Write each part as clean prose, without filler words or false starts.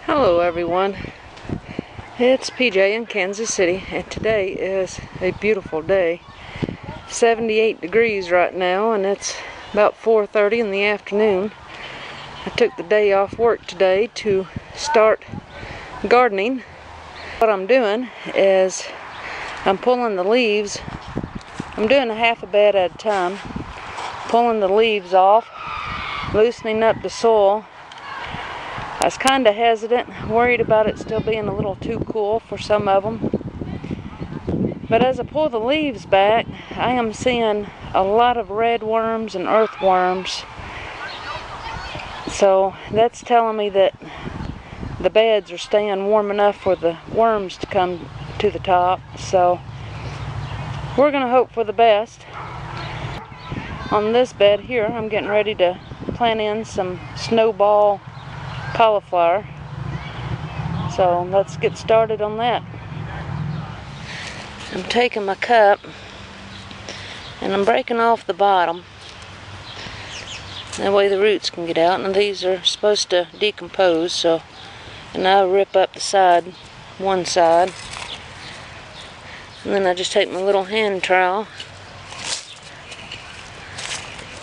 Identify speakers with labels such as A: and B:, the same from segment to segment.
A: Hello everyone, it's PJ in Kansas City, and today is a beautiful day. 78 degrees right now, and it's about 4:30 in the afternoon. I took the day off work today to start gardening. What I'm doing is I'm pulling the leaves. I'm doing a half a bed at a time, pulling the leaves off, loosening up the soil. I was kind of hesitant, worried about it still being a little too cool for some of them. But as I pull the leaves back, I am seeing a lot of red worms and earthworms. So that's telling me that the beds are staying warm enough for the worms to come to the top. So we're going to hope for the best. On this bed here, I'm getting ready to plant in some snowball cauliflower. So let's get started on that. I'm taking my cup and I'm breaking off the bottom. That way the roots can get out, and these are supposed to decompose, so, and I rip up the side, one side, and then I just take my little hand trowel,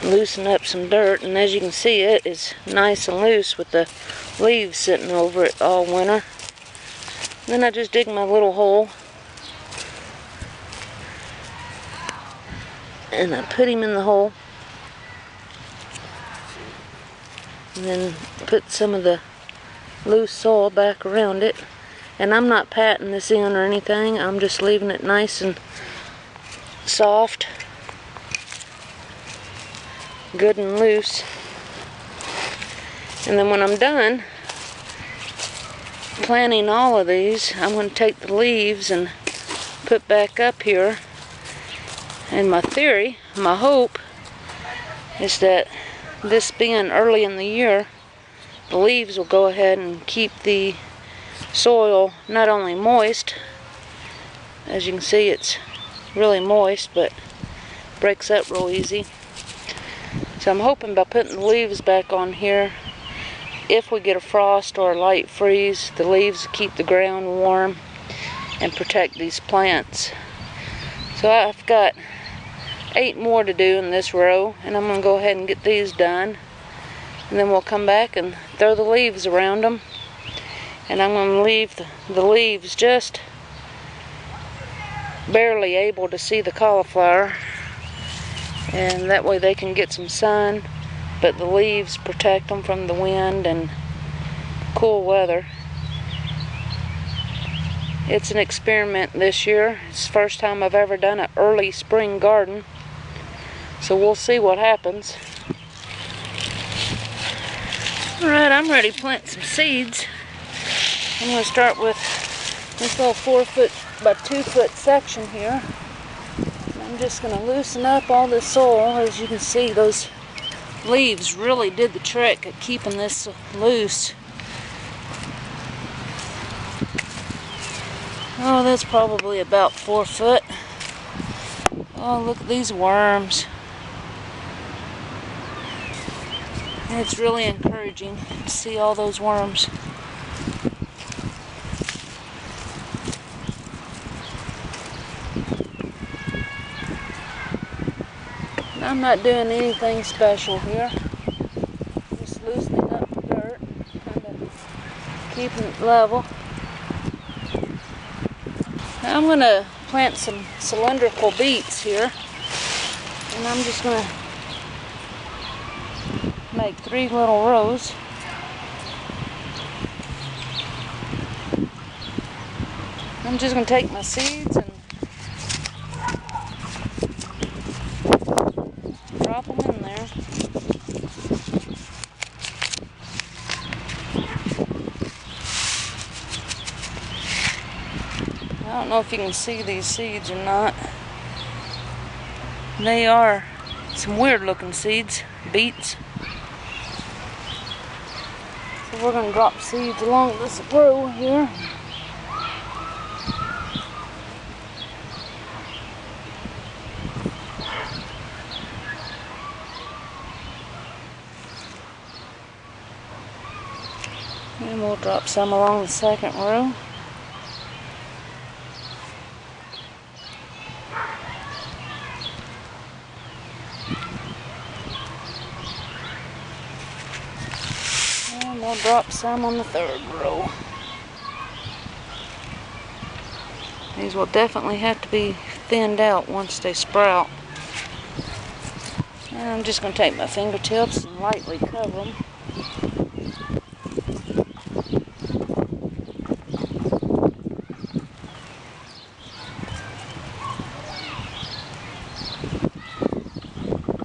A: loosen up some dirt, and as you can see, it is nice and loose with the leaves sitting over it all winter. Then I just dig my little hole and I put him in the hole, and then put some of the loose soil back around it. And I'm not patting this in or anything, I'm just leaving it nice and soft, good and loose. And then when I'm done planting all of these, I'm going to take the leaves and put back up here. And my theory, my hope, is that this being early in the year, the leaves will go ahead and keep the soil not only moist, as you can see it's really moist, but breaks up real easy. So I'm hoping by putting the leaves back on here, if we get a frost or a light freeze, the leaves keep the ground warm and protect these plants. So I've got 8 more to do in this row, and I'm going to go ahead and get these done. And then we'll come back and throw the leaves around them. And I'm going to leave the leaves just barely able to see the cauliflower. And that way they can get some sun, but the leaves protect them from the wind and cool weather. It's an experiment this year. It's the first time I've ever done an early spring garden, so we'll see what happens. Alright, I'm ready to plant some seeds. I'm going to start with this little 4-foot by 2-foot section here. I'm just going to loosen up all this soil. As you can see, those leaves really did the trick at keeping this loose. Oh, that's probably about 4 foot. Oh, look at these worms. And it's really encouraging to see all those worms. I'm not doing anything special here. Just loosening up the dirt, kind of keeping it level. Now I'm going to plant some cylindrical beets here. And I'm just going to make 3 little rows. I'm just going to take my seeds and drop them in there. I don't know if you can see these seeds or not. They are some weird looking seeds, beets. So we're going to drop seeds along this row here. And we'll drop some along the second row. And we'll drop some on the third row. These will definitely have to be thinned out once they sprout. And I'm just going to take my fingertips and lightly cover them.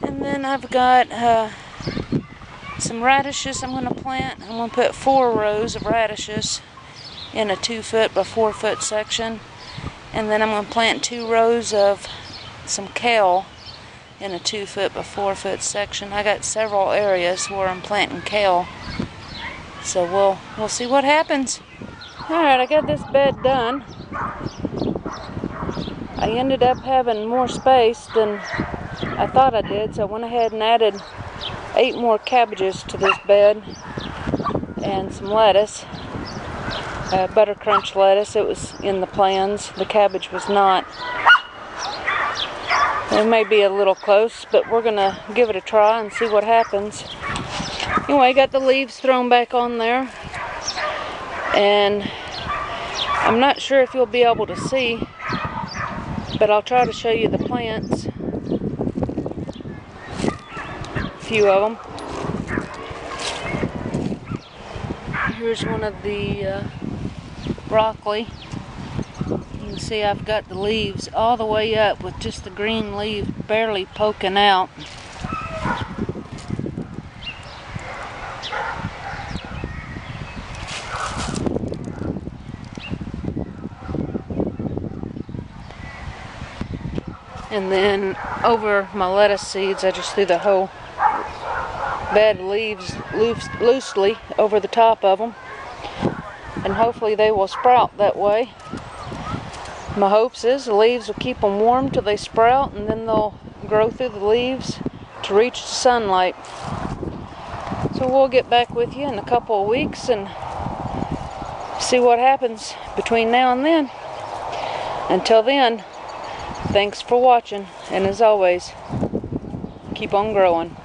A: And then I've got some radishes I'm going to plant. I'm going to put 4 rows of radishes in a 2-foot by 4-foot section. And then I'm going to plant 2 rows of some kale in a 2-foot by 4-foot section. I got several areas where I'm planting kale. So we'll see what happens. Alright, I got this bed done. I ended up having more space than I thought I did, so I went ahead and added 8 more cabbages to this bed and some lettuce. Butter crunch lettuce. It was in the plans. The cabbage was not. It may be a little close, but we're gonna give it a try and see what happens. Anyway, got the leaves thrown back on there, and I'm not sure if you'll be able to see, but I'll try to show you the plants. A few of them. Here's one of the broccoli. You can see I've got the leaves all the way up with just the green leaf barely poking out. And then over my lettuce seeds, I just threw the whole bed of leaves loosely over the top of them. And hopefully they will sprout that way. My hopes is the leaves will keep them warm till they sprout, and then they'll grow through the leaves to reach the sunlight. So we'll get back with you in a couple of weeks and see what happens between now and then. Until then, thanks for watching, and as always, keep on growing.